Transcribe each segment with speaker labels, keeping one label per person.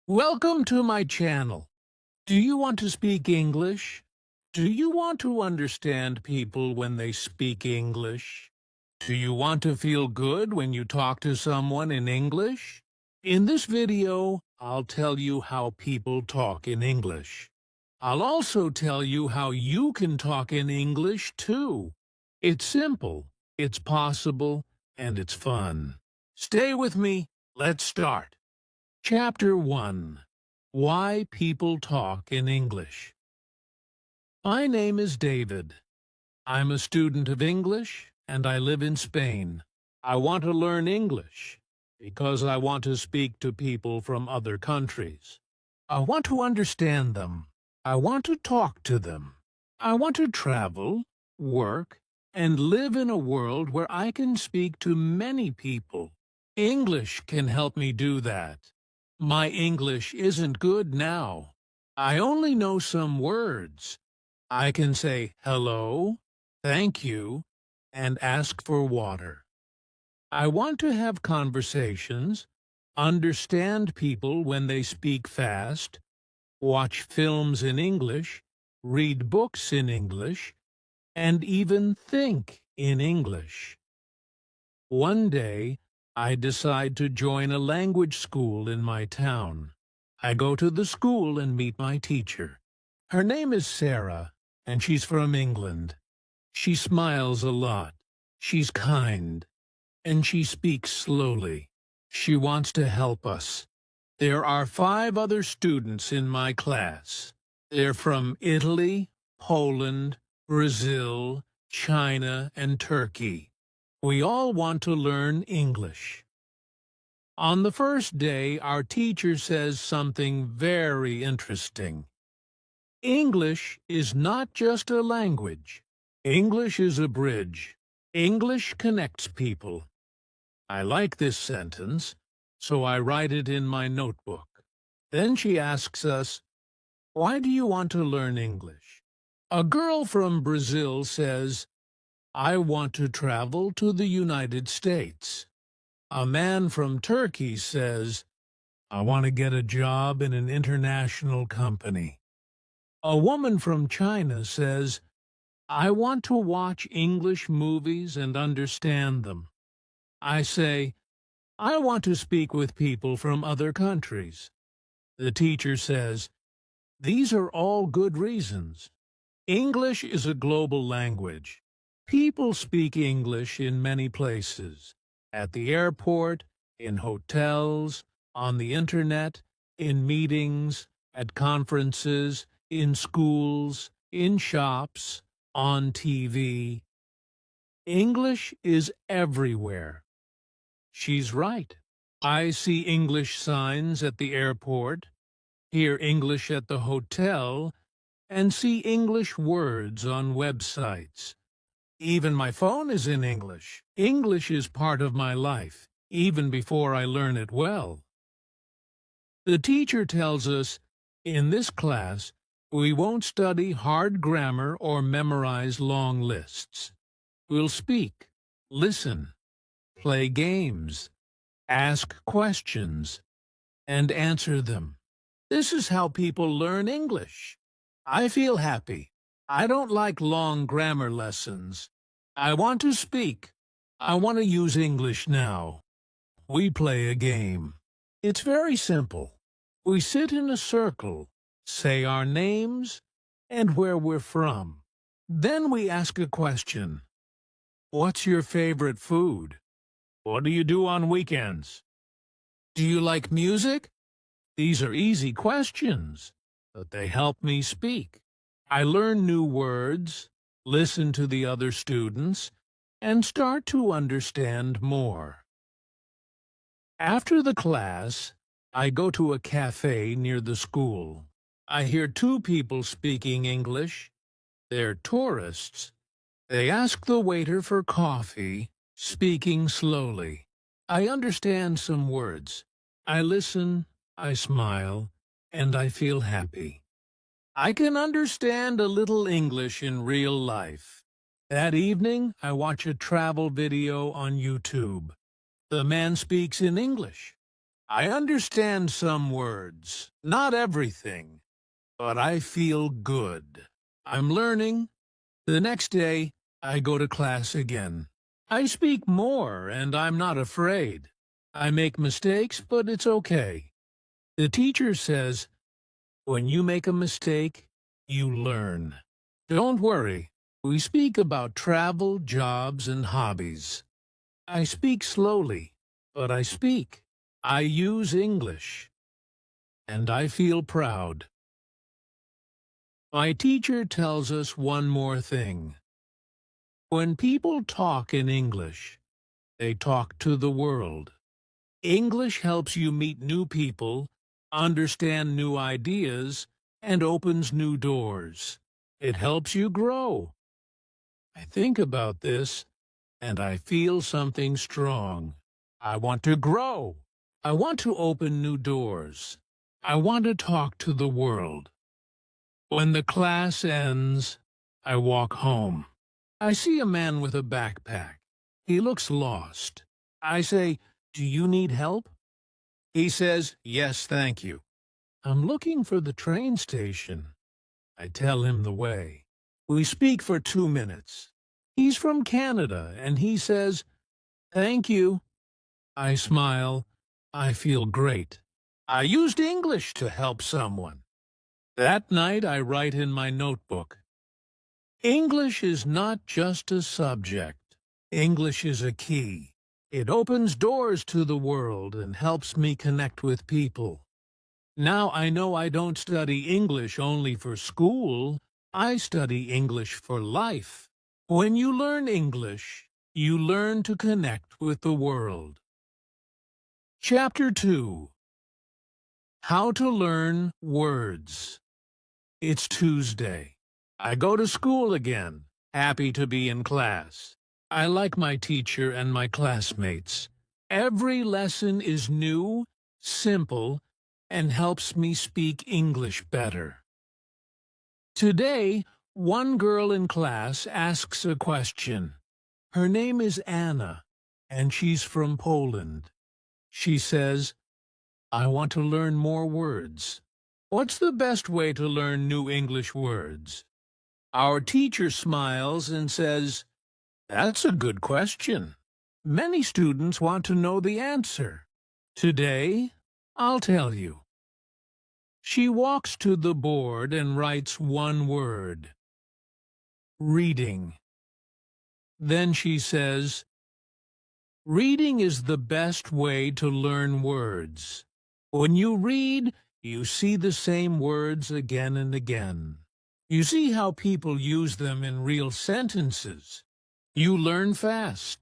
Speaker 1: Welcome to my channel. Do you want to speak English? Do you want to understand people when they speak English? Do you want to feel good when you talk to someone in English? In this video, I'll tell you how people talk in English. I'll also tell you how you can talk in English too. It's simple, it's possible, and it's fun. Stay with me. Let's start. Chapter 1. Why People Talk in English. My name is David. I'm a student of English, and I live in Spain. I want to learn English because I want to speak to people from other countries. I want to understand them. I want to talk to them. I want to travel, work, and live in a world where I can speak to many people. English can help me do that. My English isn't good now. I only know some words. I can say hello, thank you, and ask for water. I want to have conversations, understand people when they speak fast, watch films in English, read books in English, and even think in English. One day, I decide to join a language school in my town. I go to the school and meet my teacher. Her name is Sarah, and she's from England. She smiles a lot. She's kind, and she speaks slowly. She wants to help us. There are 5 other students in my class. They're from Italy, Poland, Brazil, China, and Turkey. We all want to learn English. On the first day, our teacher says something very interesting. English is not just a language. English is a bridge. English connects people. I like this sentence, so I write it in my notebook. Then she asks us, "Why do you want to learn English?" A girl from Brazil says, "I want to travel to the United States." A man from Turkey says, "I want to get a job in an international company." A woman from China says, "I want to watch English movies and understand them." I say, "I want to speak with people from other countries." The teacher says, "These are all good reasons." English is a global language. People speak English in many places. At the airport, in hotels, on the internet, in meetings, at conferences, in schools, in shops, on TV. English is everywhere. She's right. I see English signs at the airport, hear English at the hotel, and see English words on websites. Even my phone is in English. English is part of my life, even before I learn it well. The teacher tells us, in this class, we won't study hard grammar or memorize long lists. We'll speak, listen, play games, ask questions, and answer them. This is how people learn English. I feel happy. I don't like long grammar lessons. I want to speak. I want to use English now. We play a game. It's very simple. We sit in a circle, say our names, and where we're from. Then we ask a question. What's your favorite food? What do you do on weekends? Do you like music? These are easy questions, but they help me speak. I learn new words, listen to the other students, and start to understand more. After the class, I go to a cafe near the school. I hear 2 people speaking English. They're tourists. They ask the waiter for coffee, speaking slowly. I understand some words. I listen, I smile, and I feel happy. I can understand a little English in real life. That evening, I watch a travel video on YouTube. The man speaks in English. I understand some words, not everything, but I feel good. I'm learning. The next day, I go to class again. I speak more, and I'm not afraid. I make mistakes, but it's okay. The teacher says, when you make a mistake, you learn. Don't worry. We speak about travel, jobs, and hobbies. I speak slowly, but I speak. I use English, and I feel proud. My teacher tells us one more thing. When people talk in English, they talk to the world. English helps you meet new people, understand new ideas, and opens new doors. It helps you grow. I think about this, and I feel something strong. I want to grow. I want to open new doors. I want to talk to the world. When the class ends, I walk home. I see a man with a backpack. He looks lost. I say, "Do you need help?" He says, "Yes, thank you." I'm looking for the train station. I tell him the way. We speak for 2 minutes. He's from Canada, and he says, "Thank you." I smile. I feel great. I used English to help someone. That night I write in my notebook. English is not just a subject. English is a key. It opens doors to the world and helps me connect with people. Now I know I don't study English only for school. I study English for life. When you learn English, you learn to connect with the world. Chapter 2. How to Learn Words. It's Tuesday. I go to school again, happy to be in class. I like my teacher and my classmates. Every lesson is new, simple, and helps me speak English better. Today, one girl in class asks a question. Her name is Anna, and she's from Poland. She says, "I want to learn more words. What's the best way to learn new English words?" Our teacher smiles and says, "That's a good question. Many students want to know the answer. Today, I'll tell you." She walks to the board and writes one word. Reading. Then she says, "Reading is the best way to learn words. When you read, you see the same words again and again. You see how people use them in real sentences. You learn fast."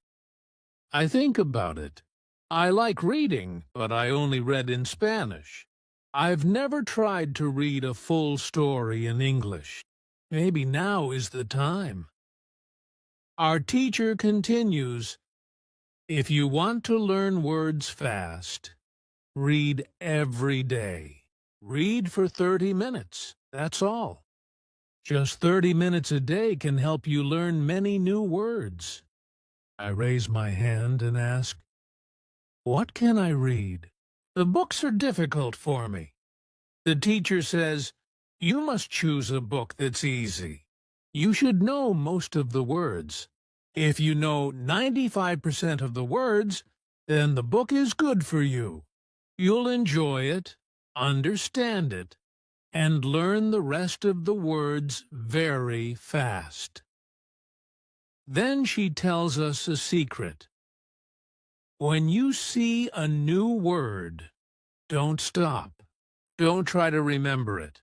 Speaker 1: I think about it. I like reading, but I only read in Spanish. I've never tried to read a full story in English. Maybe now is the time. Our teacher continues, "If you want to learn words fast, read every day. Read for 30 minutes. That's all. Just 30 minutes a day can help you learn many new words." I raise my hand and ask, "What can I read? The books are difficult for me." The teacher says, "You must choose a book that's easy. You should know most of the words. If you know 95% of the words, then the book is good for you. You'll enjoy it, understand it, and learn the rest of the words very fast." Then she tells us a secret. When you see a new word, don't stop. Don't try to remember it.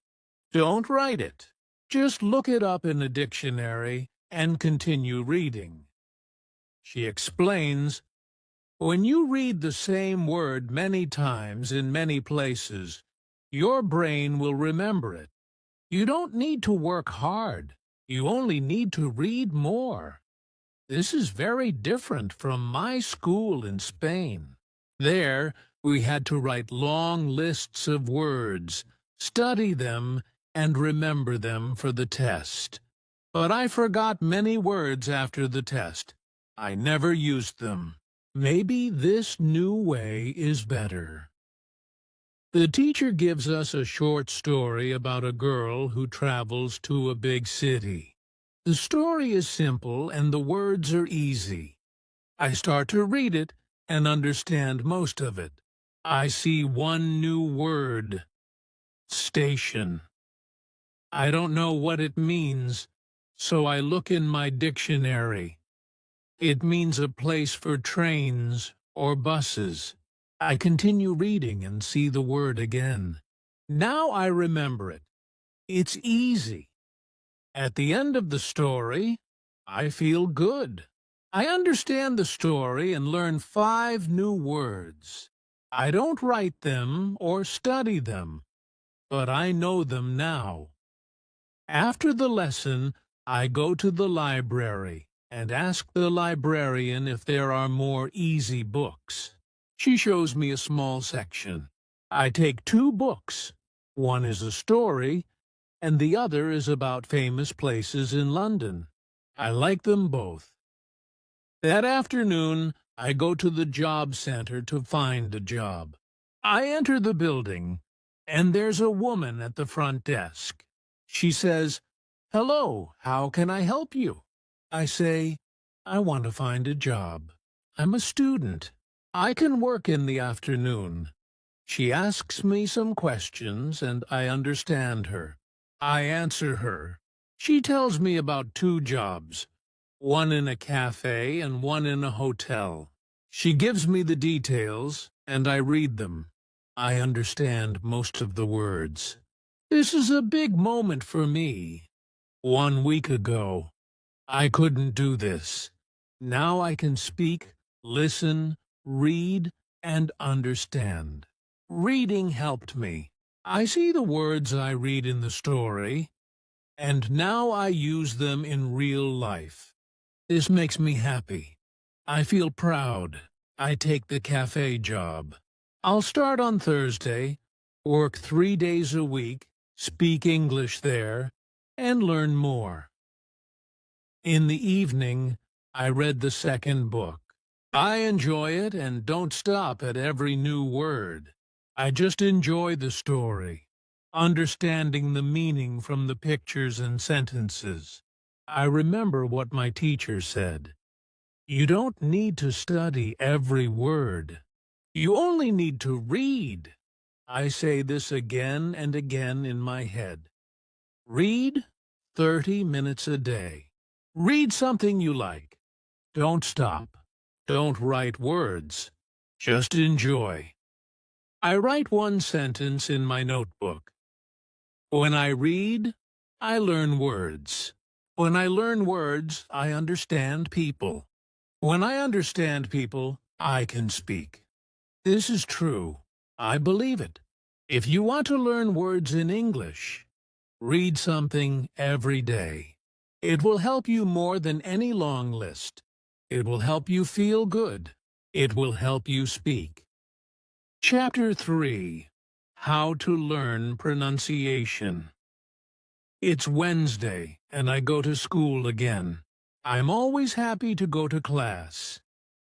Speaker 1: Don't write it. Just look it up in a dictionary and continue reading. She explains, when you read the same word many times in many places, your brain will remember it. You don't need to work hard. You only need to read more. This is very different from my school in Spain. There, we had to write long lists of words, study them, and remember them for the test. But I forgot many words after the test. I never used them. Maybe this new way is better. The teacher gives us a short story about a girl who travels to a big city. The story is simple and the words are easy. I start to read it and understand most of it. I see one new word: station. I don't know what it means, so I look in my dictionary. It means a place for trains or buses. I continue reading and see the word again. Now I remember it. It's easy. At the end of the story, I feel good. I understand the story and learn 5 new words. I don't write them or study them, but I know them now. After the lesson, I go to the library and ask the librarian if there are more easy books. She shows me a small section. I take 2 books. One is a story, and the other is about famous places in London. I like them both. That afternoon, I go to the job center to find a job. I enter the building, and there's a woman at the front desk. She says, "Hello, how can I help you?" I say, "I want to find a job. I'm a student. I can work in the afternoon." She asks me some questions, and I understand her. I answer her. She tells me about 2 jobs, one in a cafe and one in a hotel. She gives me the details, and I read them. I understand most of the words. This is a big moment for me. 1 week ago, I couldn't do this. Now I can speak, listen, read, and understand. Reading helped me. I see the words I read in the story, and now I use them in real life. This makes me happy. I feel proud. I take the cafe job. I'll start on Thursday, work 3 days a week, speak English there, and learn more. In the evening, I read the 2nd book. I enjoy it and don't stop at every new word. I just enjoy the story, understanding the meaning from the pictures and sentences. I remember what my teacher said. You don't need to study every word. You only need to read. I say this again and again in my head. Read 30 minutes a day. Read something you like. Don't stop. Don't write words. Just enjoy. I write 1 sentence in my notebook. When I read, I learn words. When I learn words, I understand people. When I understand people, I can speak. This is true. I believe it. If you want to learn words in English, read something every day. It will help you more than any long list. It will help you feel good. It will help you speak. Chapter 3. How to Learn Pronunciation. It's Wednesday, and I go to school again. I'm always happy to go to class.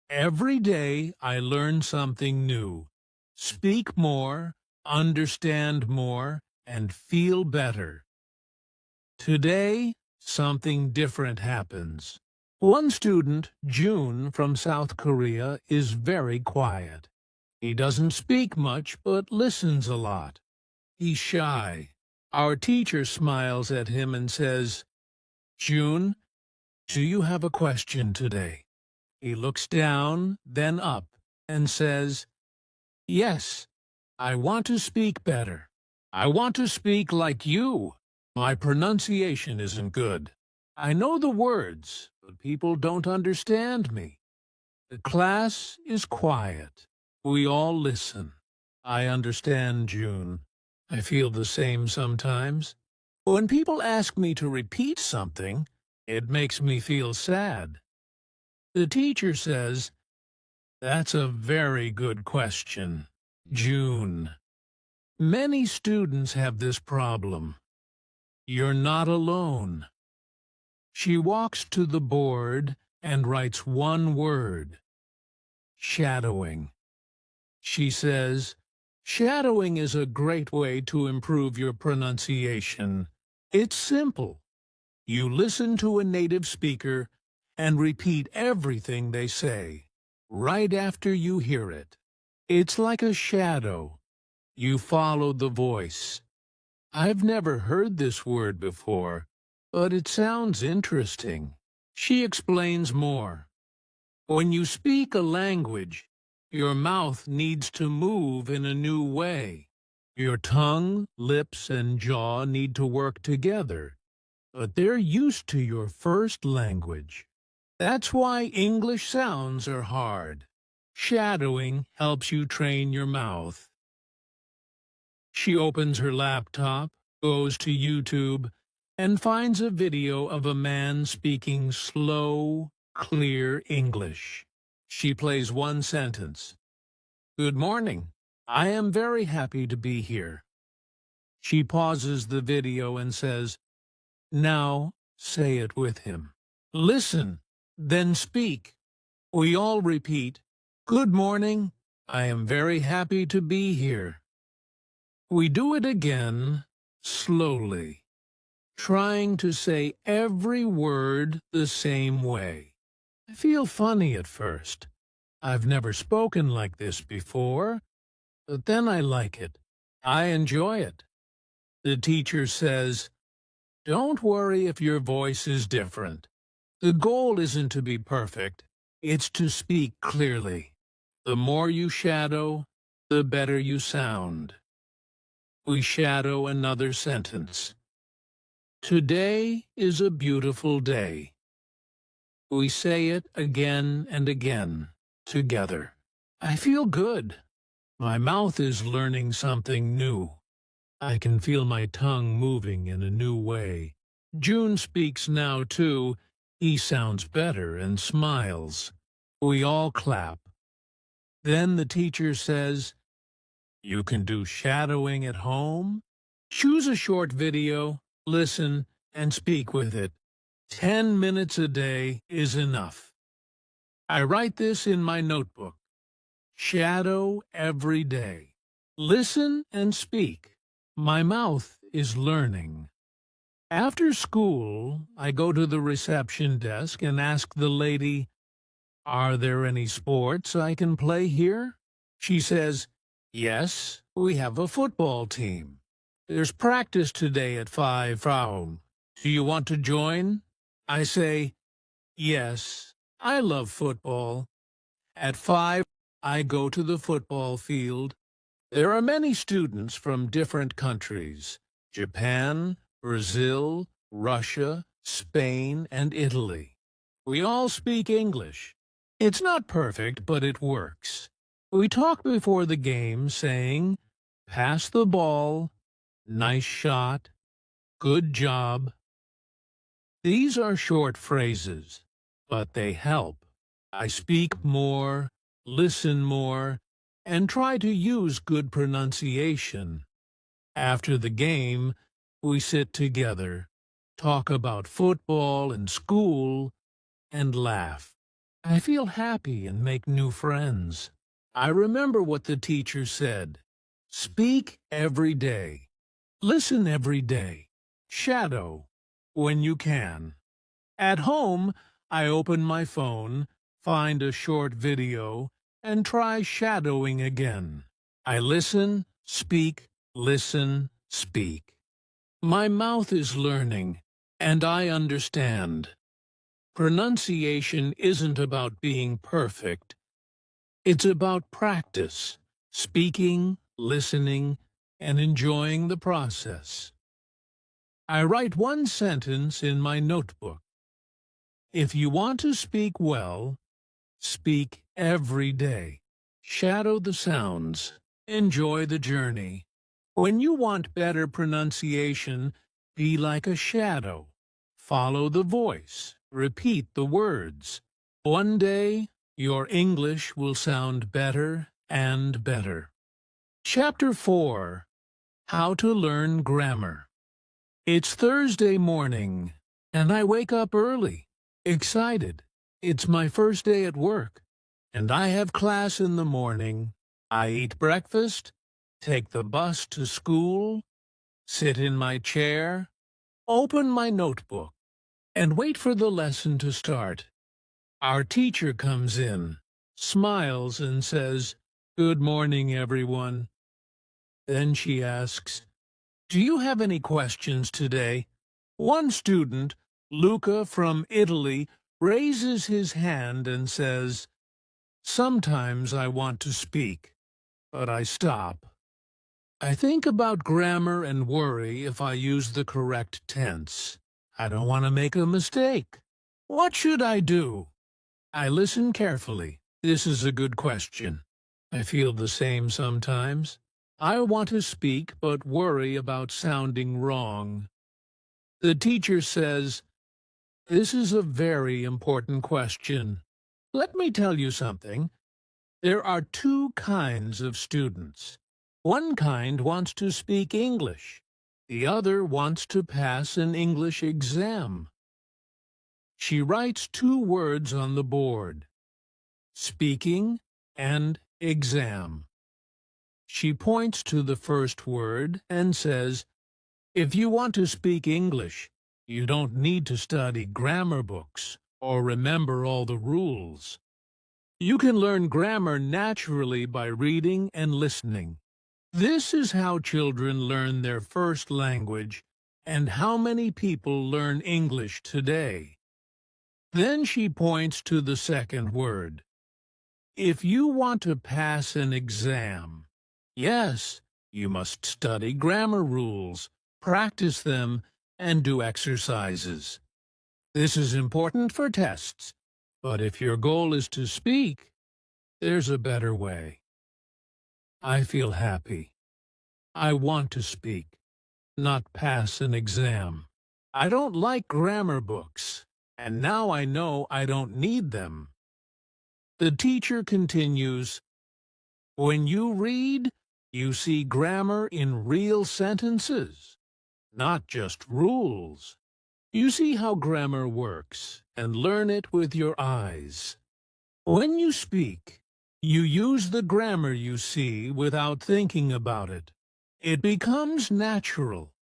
Speaker 1: Every day I learn something new. Speak more, understand more, and feel better. Today, something different happens. One student, June, from South Korea, is very quiet. He doesn't speak much, but listens a lot. He's shy. Our teacher smiles at him and says, "June, do you have a question today?" He looks down, then up, and says, "Yes, I want to speak better. I want to speak like you. My pronunciation isn't good. I know the words, but people don't understand me." The class is quiet. We all listen. I understand June. I feel the same sometimes. When people ask me to repeat something, it makes me feel sad. The teacher says, "That's a very good question, June. Many students have this problem. You're not alone." She walks to the board and writes 1 word: shadowing. She says, Shadowing is a great way to improve your pronunciation. It's simple. You listen to a native speaker and repeat everything they say, right after you hear it. It's like a shadow. You follow the voice. I've never heard this word before, but it sounds interesting. She explains more. When you speak a language, your mouth needs to move in a new way. Your tongue, lips, and jaw need to work together, but they're used to your first language. That's why English sounds are hard. Shadowing helps you train your mouth. She opens her laptop, goes to YouTube, and finds a video of a man speaking slow, clear English. She plays one sentence. "Good morning. I am very happy to be here." She pauses the video and says, "Now say it with him. Listen, then speak." We all repeat, "Good morning. I am very happy to be here." We do it again, slowly, trying to say every word the same way. I feel funny at first. I've never spoken like this before, but then I like it. I enjoy it. The teacher says, "Don't worry if your voice is different. The goal isn't to be perfect, it's to speak clearly. The more you shadow, the better you sound." We shadow another sentence. "Today is a beautiful day." We say it again and again, together. I feel good. My mouth is learning something new. I can feel my tongue moving in a new way. June speaks now, too. He sounds better and smiles. We all clap. Then the teacher says, "You can do shadowing at home. Choose a short video, listen, and speak with it. 10 minutes a day is enough." I write this in my notebook. Shadow every day. Listen and speak. My mouth is learning. After school, I go to the reception desk and ask the lady, "Are there any sports I can play here?" She says, "Yes, we have a football team. There's practice today at 5 p.m. Do you want to join?" I say, "Yes, I love football." At 5, I go to the football field. There are many students from different countries: Japan, Brazil, Russia, Spain, and Italy. We all speak English. It's not perfect, but it works. We talk before the game, saying, "Pass the ball," "Nice shot," "Good job." These are short phrases, but they help. I speak more, listen more, and try to use good pronunciation. After the game, we sit together, talk about football and school, and laugh. I feel happy and make new friends. I remember what the teacher said. Speak every day. Listen every day. Shadow when you can. At home, I open my phone, find a short video, and try shadowing again. I listen, speak, listen, speak. My mouth is learning, and I understand. Pronunciation isn't about being perfect. It's about practice, speaking, listening, and enjoying the process. I write one sentence in my notebook. If you want to speak well, speak every day. Shadow the sounds. Enjoy the journey. When you want better pronunciation, be like a shadow. Follow the voice. Repeat the words. One day, your English will sound better and better. Chapter 4. How to Learn Grammar. It's Thursday morning, and I wake up early, excited. It's my first day at work, and I have class in the morning. I eat breakfast, take the bus to school, sit in my chair, open my notebook, and wait for the lesson to start. Our teacher comes in, smiles, and says, "Good morning, everyone." Then she asks, "Do you have any questions today?" One student, Luca from Italy, raises his hand and says, "Sometimes I want to speak, but I stop. I think about grammar and worry if I use the correct tense. I don't want to make a mistake. What should I do?" I listen carefully. This is a good question. I feel the same sometimes. I want to speak but worry about sounding wrong. The teacher says, "This is a very important question. Let me tell you something. There are two kinds of students. One kind wants to speak English. The other wants to pass an English exam." She writes two words on the board: speaking and exam. She points to the first word and says, "If you want to speak English, you don't need to study grammar books or remember all the rules. You can learn grammar naturally by reading and listening. This is how children learn their first language and how many people learn English today." Then she points to the second word. "If you want to pass an exam, yes, you must study grammar rules, practice them, and do exercises. This is important for tests, but if your goal is to speak, there's a better way." I feel happy. I want to speak, not pass an exam. I don't like grammar books, and now I know I don't need them. The teacher continues, "When you read, you see grammar in real sentences, not just rules. You see how grammar works and learn it with your eyes. When you speak, you use the grammar you see without thinking about it. It becomes natural."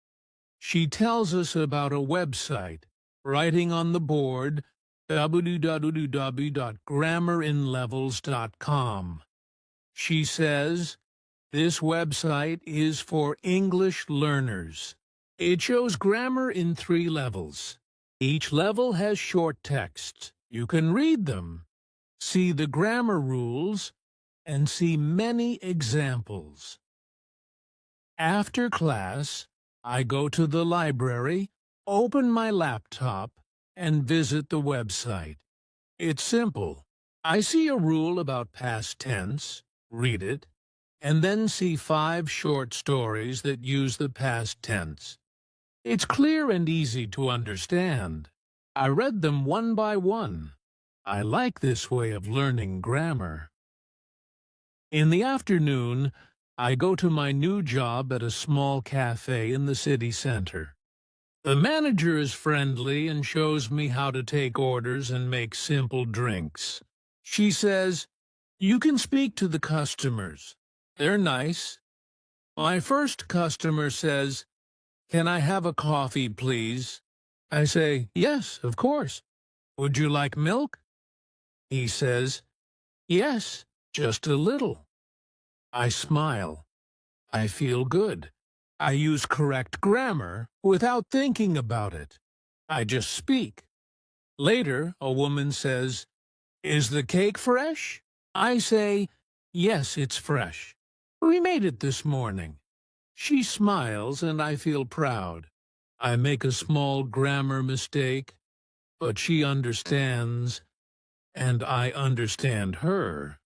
Speaker 1: She tells us about a website, writing on the board, www.grammarinlevels.com. She says, "This website is for English learners. It shows grammar in 3 levels. Each level has short texts. You can read them, see the grammar rules, and see many examples." After class, I go to the library, open my laptop, and visit the website. It's simple. I see a rule about past tense, read it, and then see 5 short stories that use the past tense. It's clear and easy to understand. I read them one by one. I like this way of learning grammar. In the afternoon, I go to my new job at a small cafe in the city center. The manager is friendly and shows me how to take orders and make simple drinks. She says, "You can speak to the customers. They're nice." My first customer says, "Can I have a coffee, please?" I say, "Yes, of course. Would you like milk?" He says, "Yes, just a little." I smile. I feel good. I use correct grammar without thinking about it. I just speak. Later, a woman says, "Is the cake fresh?" I say, "Yes, it's fresh. We made it this morning." She smiles and I feel proud. I make a small grammar mistake, but she understands, and I understand her.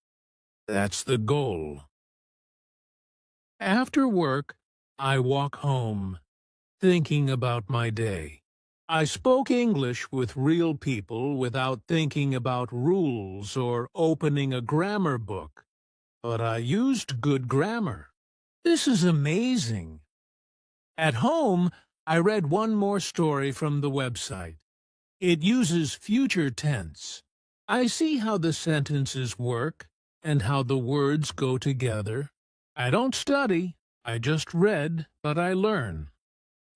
Speaker 1: That's the goal. After work, I walk home, thinking about my day. I spoke English with real people without thinking about rules or opening a grammar book, but I used good grammar. This is amazing. At home, I read one more story from the website. It uses future tense. I see how the sentences work and how the words go together. I don't study, I just read, but I learn.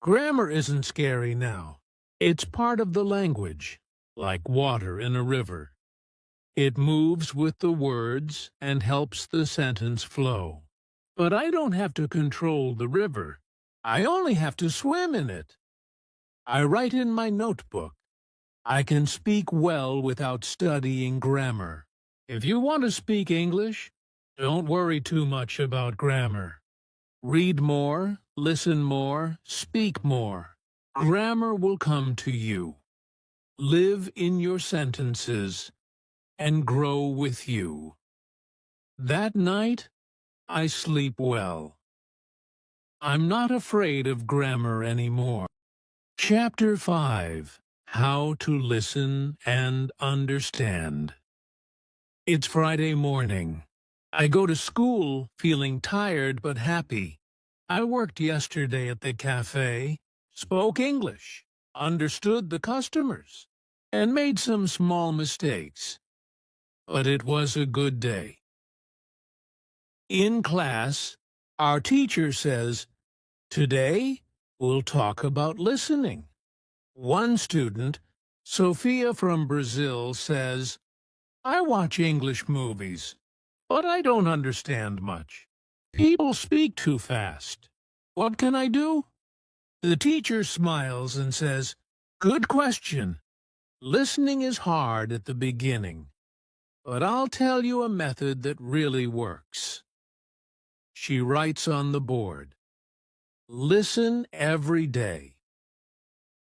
Speaker 1: Grammar isn't scary now. It's part of the language, like water in a river. It moves with the words and helps the sentence flow. But I don't have to control the river. I only have to swim in it. I write in my notebook. I can speak well without studying grammar. If you want to speak English, don't worry too much about grammar. Read more, listen more, speak more. Grammar will come to you. Live in your sentences and grow with you. That night, I sleep well. I'm not afraid of grammar anymore. Chapter 5. How to Listen and Understand. It's Friday morning. I go to school feeling tired but happy. I worked yesterday at the cafe, spoke English, understood the customers, and made some small mistakes. But it was a good day. In class, our teacher says, "Today, we'll talk about listening." One student, Sophia from Brazil, says, "I watch English movies, but I don't understand much. People speak too fast. What can I do?" The teacher smiles and says, "Good question. Listening is hard at the beginning, but I'll tell you a method that really works." She writes on the board, "Listen every day."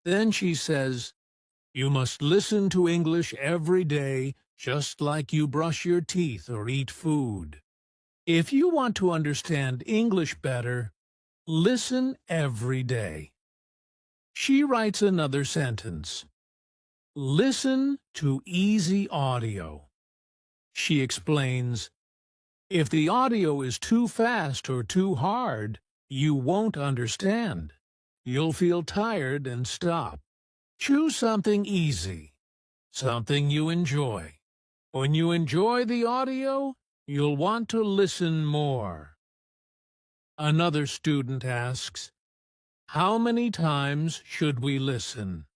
Speaker 1: Then she says, "You must listen to English every day, just like you brush your teeth or eat food. If you want to understand English better, listen every day." She writes another sentence. "Listen to easy audio." She explains, "If the audio is too fast or too hard, you won't understand. You'll feel tired and stop. Choose something easy, something you enjoy. When you enjoy the audio, you'll want to listen more." Another student asks, "How many times should we listen?"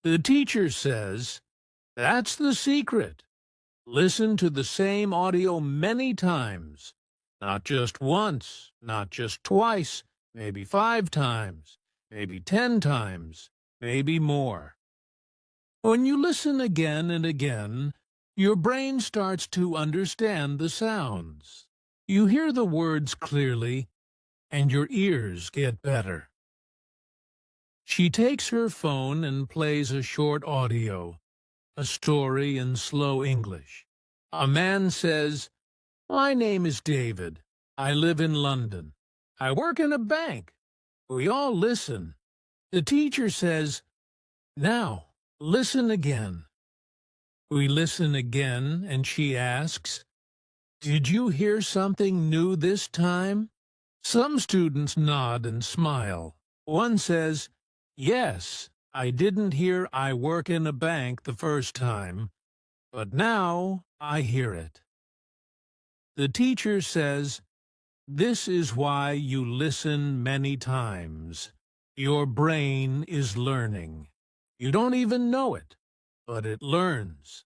Speaker 1: The teacher says, "That's the secret. Listen to the same audio many times. Not just once, not just twice, maybe 5 times, maybe 10 times, maybe more." When you listen again and again, your brain starts to understand the sounds. You hear the words clearly, and your ears get better. She takes her phone and plays a short audio, a story in slow English. A man says, "My name is David. I live in London. I work in a bank." We all listen. The teacher says, "Now, listen again." We listen again, and she asks, "Did you hear something new this time?" Some students nod and smile. One says, "Yes, I didn't hear 'I work in a bank' the first time, but now I hear it." The teacher says, "This is why you listen many times. Your brain is learning. You don't even know it, but it learns."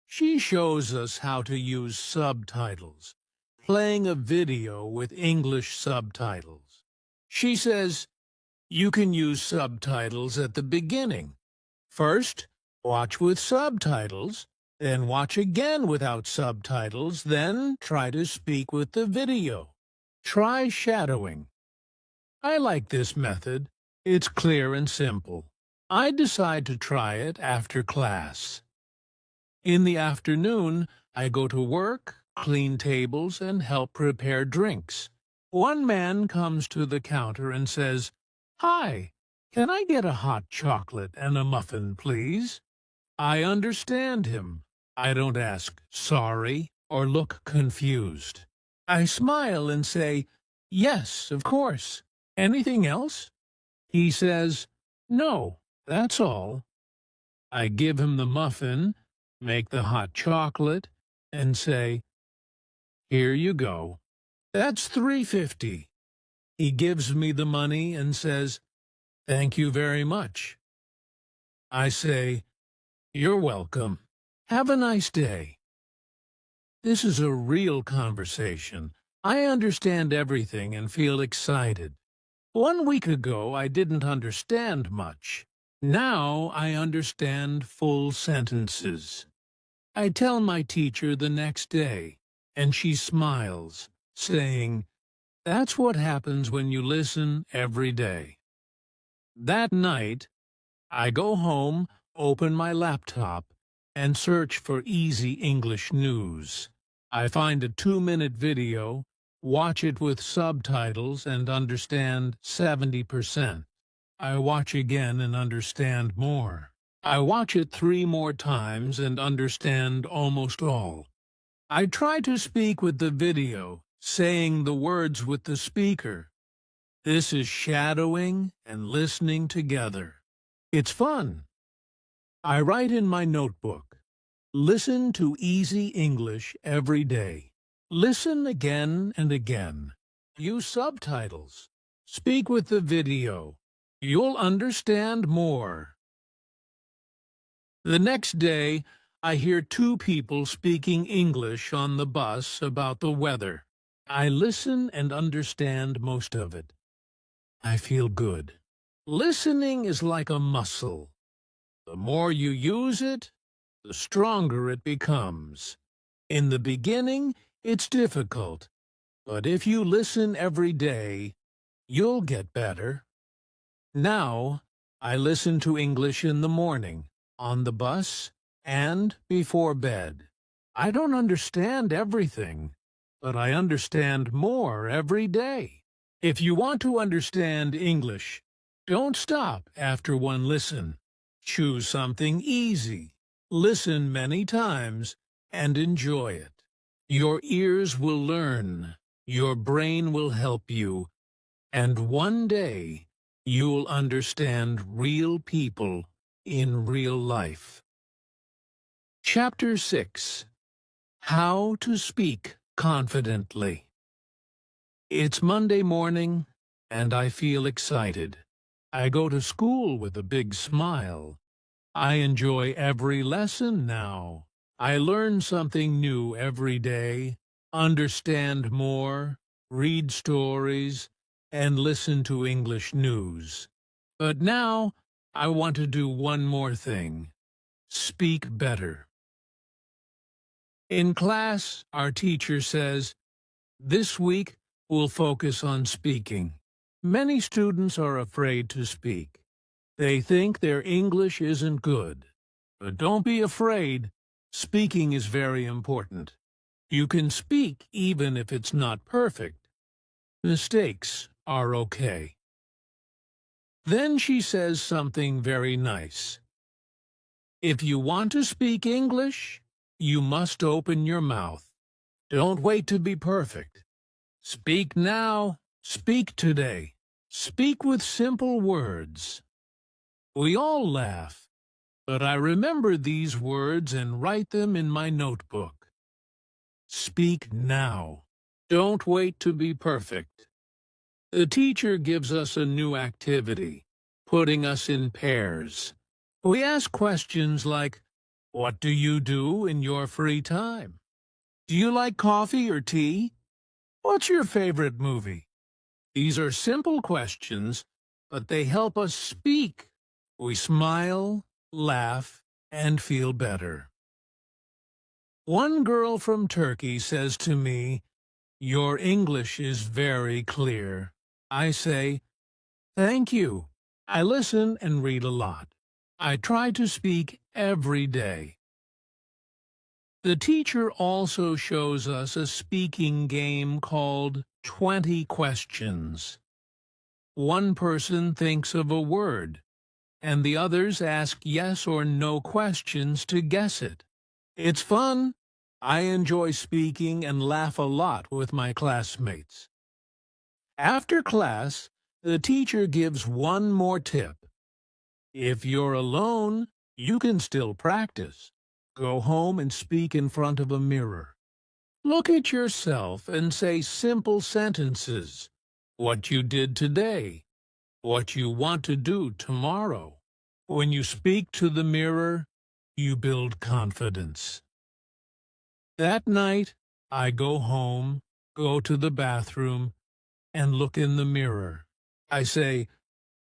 Speaker 1: She shows us how to use subtitles, playing a video with English subtitles. She says, "You can use subtitles at the beginning. First, watch with subtitles, then watch again without subtitles, then try to speak with the video. Try shadowing." I like this method. It's clear and simple. I decide to try it after class. In the afternoon, I go to work, clean tables, and help prepare drinks. One man comes to the counter and says, "Hi, can I get a hot chocolate and a muffin, please?" I understand him. I don't ask sorry or look confused. I smile and say, "Yes, of course. Anything else?" He says, "No, that's all." I give him the muffin, make the hot chocolate, and say, "Here you go. That's $3.50. He gives me the money and says, "Thank you very much." I say, "You're welcome. Have a nice day." This is a real conversation. I understand everything and feel excited. 1 week ago, I didn't understand much. Now I understand full sentences. I tell my teacher the next day, and she smiles, saying, "That's what happens when you listen every day." That night, I go home, open my laptop, and search for easy English news. I find a 2-minute video, watch it with subtitles, and understand 70%. I watch again and understand more. I watch it 3 more times and understand almost all. I try to speak with the video, saying the words with the speaker. This is shadowing and listening together. It's fun. I write in my notebook, listen to easy English every day. Listen again and again. Use subtitles. Speak with the video. You'll understand more. The next day, I hear 2 people speaking English on the bus about the weather. I listen and understand most of it. I feel good. Listening is like a muscle. The more you use it, the stronger it becomes. In the beginning, it's difficult, but if you listen every day, you'll get better. Now, I listen to English in the morning, on the bus, and before bed. I don't understand everything, but I understand more every day. If you want to understand English, don't stop after one listen. Choose something easy. Listen many times and enjoy it. Your ears will learn, your brain will help you, and one day you'll understand real people in real life. Chapter 6. How to Speak Confidently. It's Monday morning, and I feel excited. I go to school with a big smile. I enjoy every lesson now. I learn something new every day, understand more, read stories, and listen to English news. But now, I want to do one more thing. Speak better. In class, our teacher says, "This week, we'll focus on speaking." Many students are afraid to speak. They think their English isn't good. But don't be afraid. Speaking is very important. You can speak even if it's not perfect. Mistakes are okay. Then she says something very nice. If you want to speak English, you must open your mouth. Don't wait to be perfect. Speak now. Speak today. Speak with simple words. We all laugh, but I remember these words and write them in my notebook. Speak now. Don't wait to be perfect. The teacher gives us a new activity, putting us in pairs. We ask questions like, what do you do in your free time? Do you like coffee or tea? What's your favorite movie? These are simple questions, but they help us speak. We smile, laugh, and feel better. One girl from Turkey says to me, "Your English is very clear." I say, "Thank you." I listen and read a lot. I try to speak every day. The teacher also shows us a speaking game called 20 Questions. One person thinks of a word, and the others ask yes or no questions to guess it. It's fun. I enjoy speaking and laugh a lot with my classmates. After class, the teacher gives one more tip. If you're alone, you can still practice. Go home and speak in front of a mirror. Look at yourself and say simple sentences. what you did today, what you want to do tomorrow. When you speak to the mirror, you build confidence. That night, I go home, go to the bathroom, and look in the mirror. I say,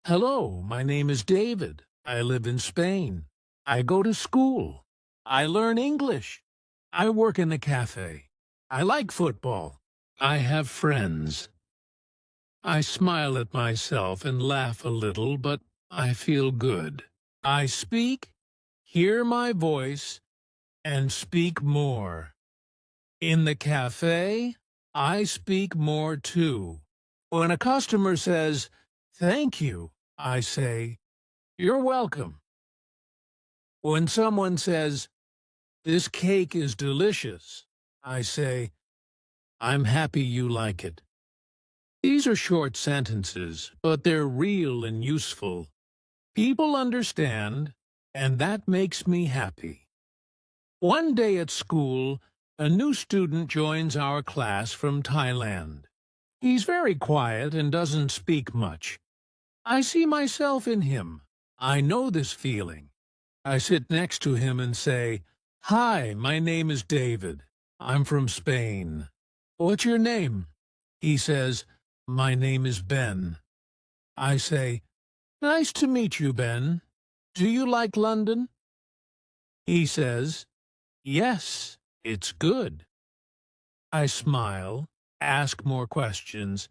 Speaker 1: "Hello, my name is David. I live in Spain. I go to school. I learn English. I work in a cafe. I like football. I have friends." I smile at myself and laugh a little, but I feel good. I speak, hear my voice, and speak more. In the cafe, I speak more too. When a customer says, "Thank you," I say, "You're welcome." When someone says, "This cake is delicious," I say, "I'm happy you like it." These are short sentences, but they're real and useful. People understand, and that makes me happy. One day at school, a new student joins our class from Thailand. He's very quiet and doesn't speak much. I see myself in him. I know this feeling. I sit next to him and say, "Hi, my name is David. I'm from Spain. What's your name?" He says, "My name is Ben." I say, "Nice to meet you, Ben. Do you like London?" He says, "Yes, it's good." I smile, ask more questions,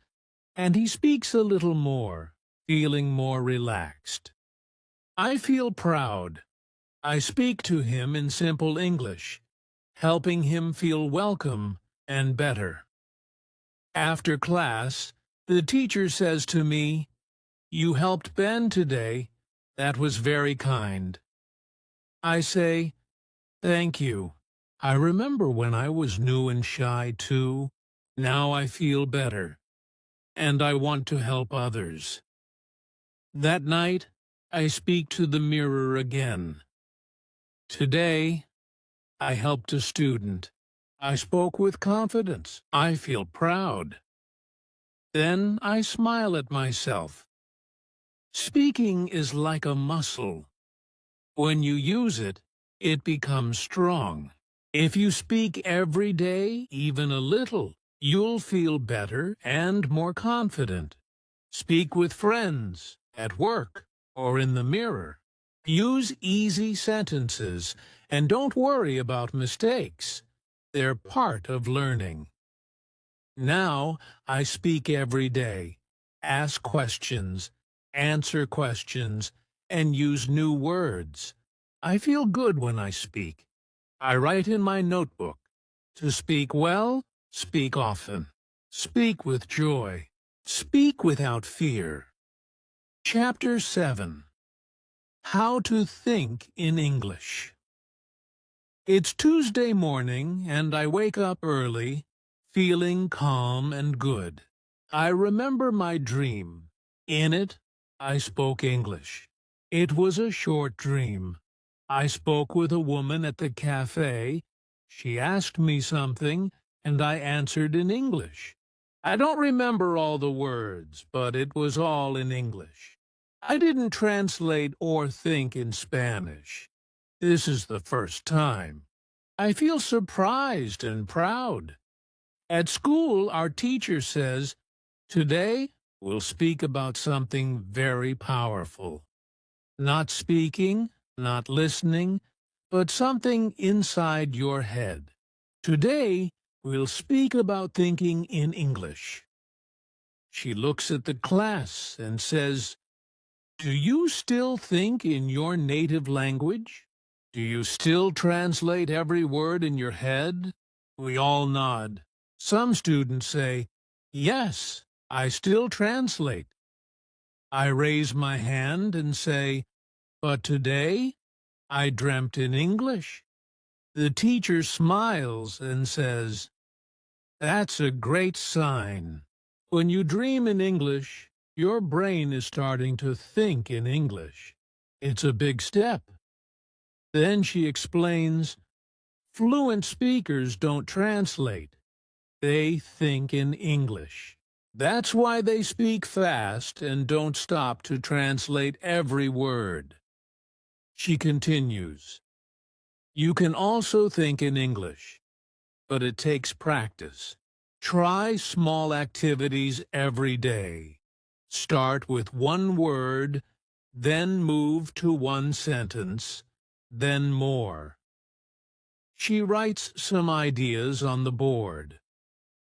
Speaker 1: and he speaks a little more, feeling more relaxed. I feel proud. I speak to him in simple English, helping him feel welcome and better. After class, the teacher says to me, "You helped Ben today. That was very kind." I say, "Thank you. I remember when I was new and shy too. Now I feel better, and I want to help others." That night, I speak to the mirror again. Today, I helped a student. I spoke with confidence. I feel proud. Then I smile at myself. Speaking is like a muscle. When you use it, it becomes strong. If you speak every day, even a little, you'll feel better and more confident. Speak with friends, at work, or in the mirror. Use easy sentences, and don't worry about mistakes. They're part of learning. Now, I speak every day, ask questions, answer questions, and use new words. I feel good when I speak. I write in my notebook, to speak well, speak often. Speak with joy. Speak without fear. Chapter 7. How to Think in English. It's Tuesday morning, and I wake up early, feeling calm and good. I remember my dream. In it, I spoke English. It was a short dream. I spoke with a woman at the cafe. She asked me something, and I answered in English. I don't remember all the words, but it was all in English. I didn't translate or think in Spanish. This is the first time. I feel surprised and proud. At school, our teacher says, "Today, we'll speak about something very powerful." Not speaking, not listening, but something inside your head. Today, we'll speak about thinking in English. She looks at the class and says, "Do you still think in your native language? Do you still translate every word in your head?" We all nod. Some students say, "Yes, I still translate." I raise my hand and say, "But today, I dreamt in English." The teacher smiles and says, "That's a great sign. When you dream in English, your brain is starting to think in English. It's a big step." Then she explains, "Fluent speakers don't translate. They think in English." That's why they speak fast and don't stop to translate every word. She continues, you can also think in English, but it takes practice. Try small activities every day. Start with one word, then move to one sentence, then more. She writes some ideas on the board.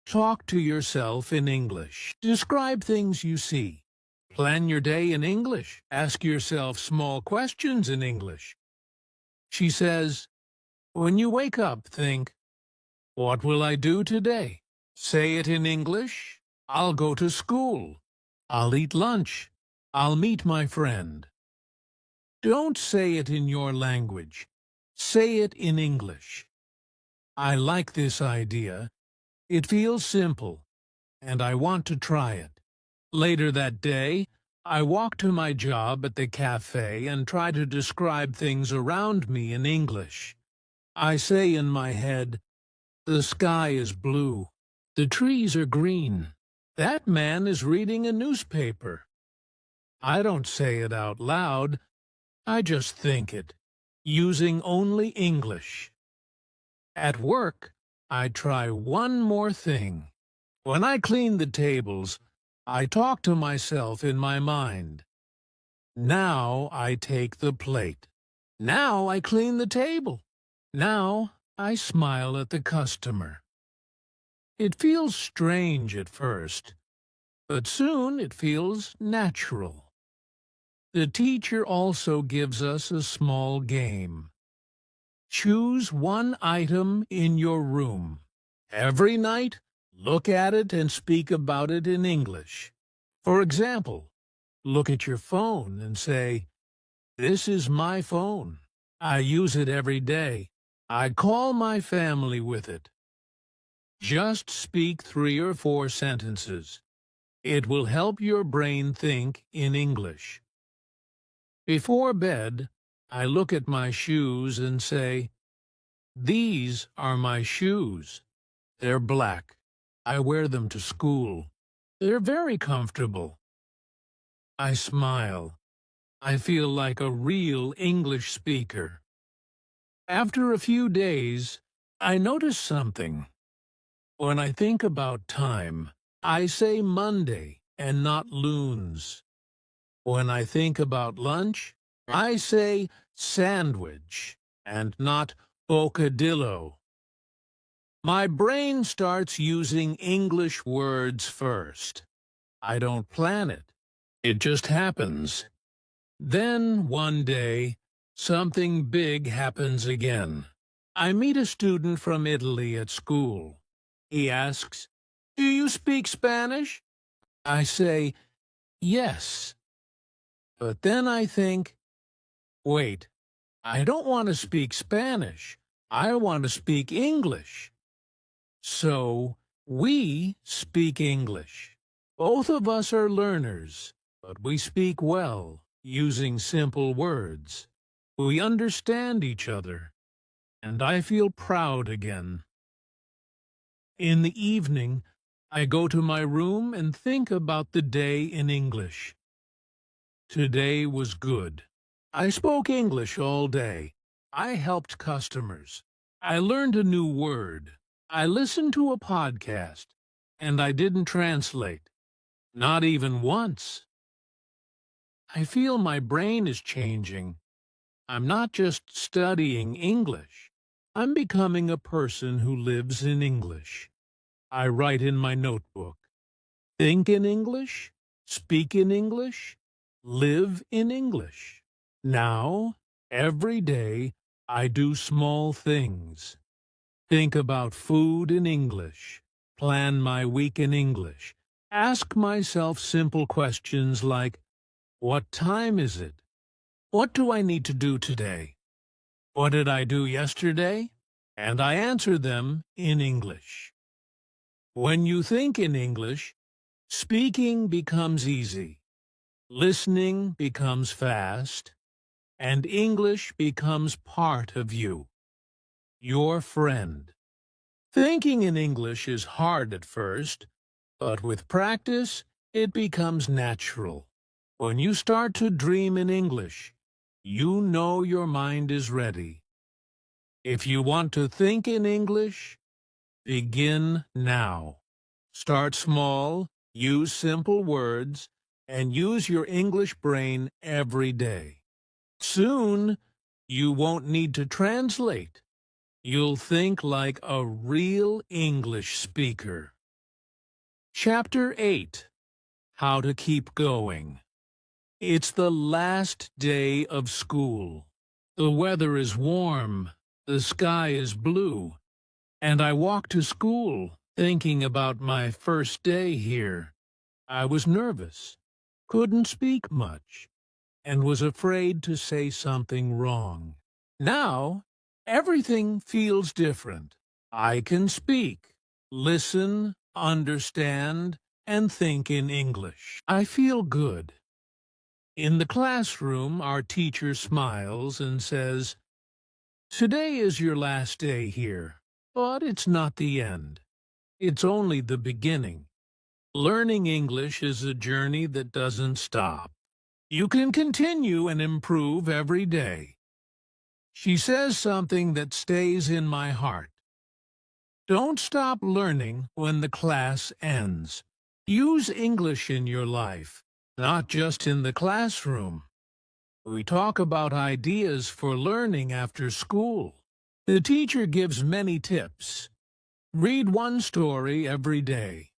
Speaker 1: Talk to yourself in English. Describe things you see. Plan your day in English. Ask yourself small questions in English. She says, when you wake up, think, what will I do today? Say it in English. I'll go to school. I'll eat lunch. I'll meet my friend. Don't say it in your language. Say it in English. I like this idea. It feels simple, and I want to try it. Later that day, I walk to my job at the cafe and try to describe things around me in English. I say in my head, the sky is blue. The trees are green. That man is reading a newspaper. I don't say it out loud. I just think it, using only English. At work, I try one more thing. When I clean the tables, I talk to myself in my mind. Now I take the plate. Now I clean the table. Now I smile at the customer. It feels strange at first, but soon it feels natural. The teacher also gives us a small game. Choose one item in your room. Every night, look at it and speak about it in English. For example, look at your phone and say, this is my phone. I use it every day. I call my family with it. Just speak 3 or 4 sentences. It will help your brain think in English. Before bed, I look at my shoes and say, these are my shoes. They're black. I wear them to school. They're very comfortable. I smile. I feel like a real English speaker. After a few days, I notice something. When I think about time, I say Monday and not loons. When I think about lunch, I say sandwich and not bocadillo. My brain starts using English words first. I don't plan it. It just happens. Then, one day, something big happens again. I meet a student from Italy at school. He asks, do you speak Spanish? I say, yes. But then I think, wait, I don't want to speak Spanish. I want to speak English. So, we speak English. Both of us are learners, but we speak well, using simple words. We understand each other, and I feel proud again. In the evening, I go to my room and think about the day in English. Today was good. I spoke English all day. I helped customers. I learned a new word. I listened to a podcast, and I didn't translate. Not even once. I feel my brain is changing. I'm not just studying English. I'm becoming a person who lives in English. I write in my notebook. Think in English, speak in English, live in English. Now, every day, I do small things. Think about food in English. Plan my week in English. Ask myself simple questions like, what time is it? What do I need to do today? What did I do yesterday? And I answer them in English. When you think in English, speaking becomes easy, listening becomes fast, and English becomes part of you, your friend. Thinking in English is hard at first, But with practice, it becomes natural. When you start to dream in English, you know your mind is ready. If you want to think in English, begin now. Start small, use simple words, and use your English brain every day. Soon, you won't need to translate. You'll think like a real English speaker. Chapter 8. How to Keep Going. It's the last day of school. The weather is warm, the sky is blue, and I walk to school thinking about my first day here. I was nervous, couldn't speak much, and was afraid to say something wrong. Now, everything feels different. I can speak, listen, understand, and think in English. I feel good. In the classroom, our teacher smiles and says, "Today is your last day here, but it's not the end. It's only the beginning. Learning English is a journey that doesn't stop. You can continue and improve every day." She says something that stays in my heart. Don't stop learning when the class ends. Use English in your life, not just in the classroom. We talk about ideas for learning after school. The teacher gives many tips. Read one story every day.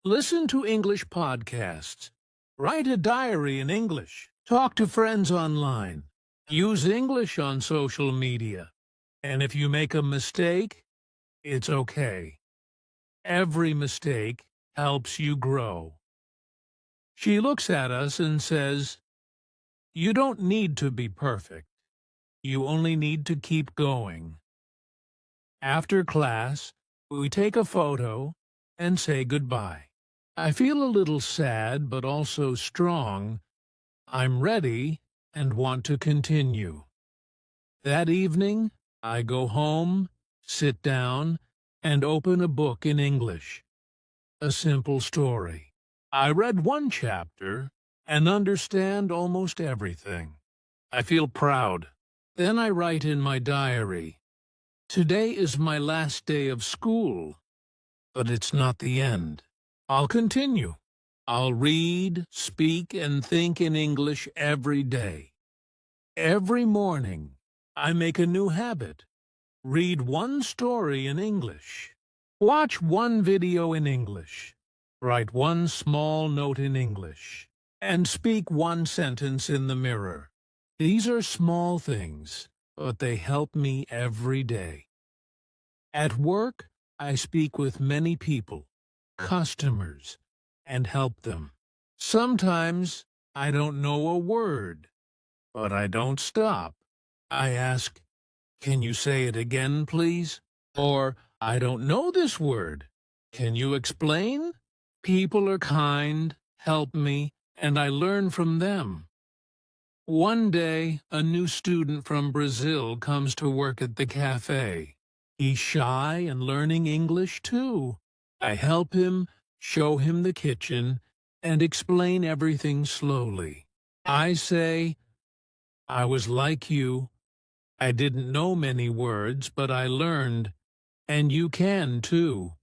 Speaker 1: Listen to English podcasts. Write a diary in English. Talk to friends online. Use English on social media. And if you make a mistake, it's okay. Every mistake helps you grow. She looks at us and says, "You don't need to be perfect. You only need to keep going." After class, we take a photo and say goodbye. I feel a little sad, but also strong. I'm ready and want to continue. That evening, I go home, sit down, and open a book in English. A simple story. I read one chapter and understand almost everything. I feel proud. Then I write in my diary, "Today is my last day of school, but it's not the end. I'll continue. I'll read, speak, and think in English every day. Every morning, I make a new habit. Read one story in English. Watch one video in English. Write one small note in English. And speak one sentence in the mirror." These are small things, but they help me every day. At work, I speak with many people, customers, and help them. Sometimes I don't know a word, but I don't stop. I ask, "Can you say it again, please?" Or, "I don't know this word. Can you explain?" People are kind, help me, and I learn from them. One day, a new student from Brazil comes to work at the cafe. He's shy and learning English too. I help him, show him the kitchen, and explain everything slowly. I say, "I was like you. I didn't know many words, but I learned, and you can too."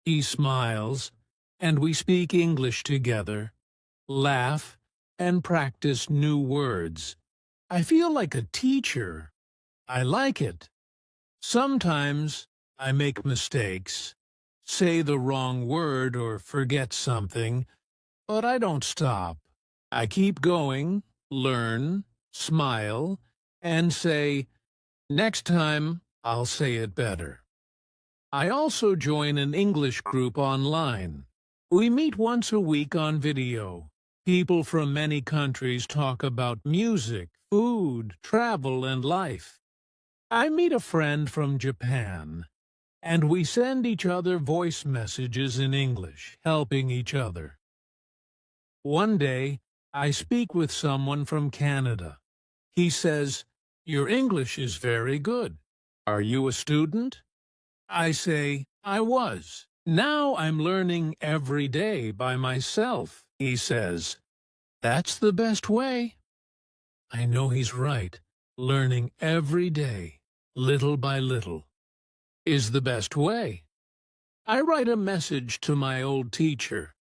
Speaker 1: He smiles, and we speak English together, laugh, and practice new words. I feel like a teacher. I like it. Sometimes I make mistakes, say the wrong word or forget something, but I don't stop. I keep going, learn, smile, and say, "Next time, I'll say it better." I also join an English group online. We meet once a week on video. People from many countries talk about music, food, travel, and life. I meet a friend from Japan, and we send each other voice messages in English, helping each other. One day, I speak with someone from Canada. He says, "Your English is very good. Are you a student?" I say, "I was." Now I'm learning every day by myself, he says. That's the best way. I know he's right. Learning every day, little by little, is the best way. I write a message to my old teacher.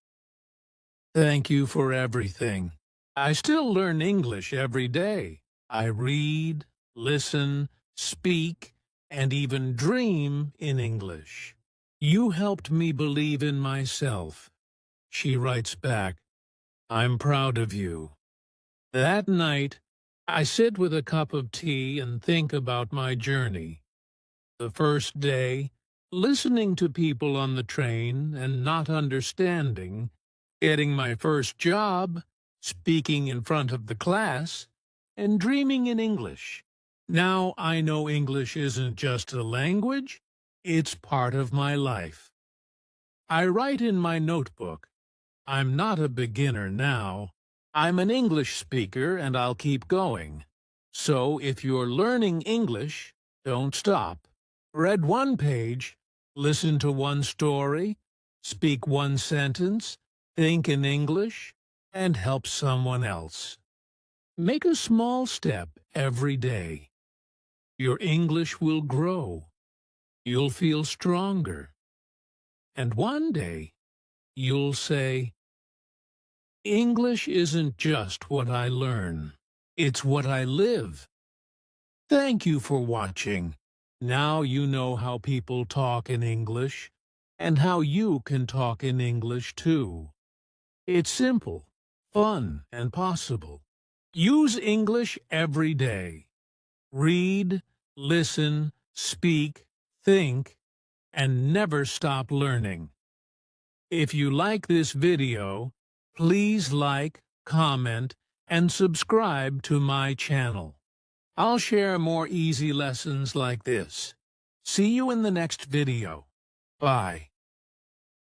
Speaker 1: Thank you for everything. I still learn English every day. I read, listen, speak, and even dream in English. You helped me believe in myself. She writes back, I'm proud of you. That night, I sit with a cup of tea and think about my journey. The first day, listening to people on the train and not understanding, getting my first job, speaking in front of the class, and dreaming in English. Now I know English isn't just a language, it's part of my life. I write in my notebook, I'm not a beginner now. I'm an English speaker and I'll keep going. So if you're learning English, don't stop. Read one page, listen to one story, speak one sentence, think in English, and help someone else. Make a small step every day. Your English will grow. You'll feel stronger. And one day, you'll say, English isn't just what I learn. It's what I live. Thank you for watching. Now you know how people talk in English and how you can talk in English too. It's simple, fun, and possible. Use English every day. Read, listen, speak, think, and never stop learning. If you like this video, please like, comment, and subscribe to my channel. I'll share more easy lessons like this. See you in the next video. Bye.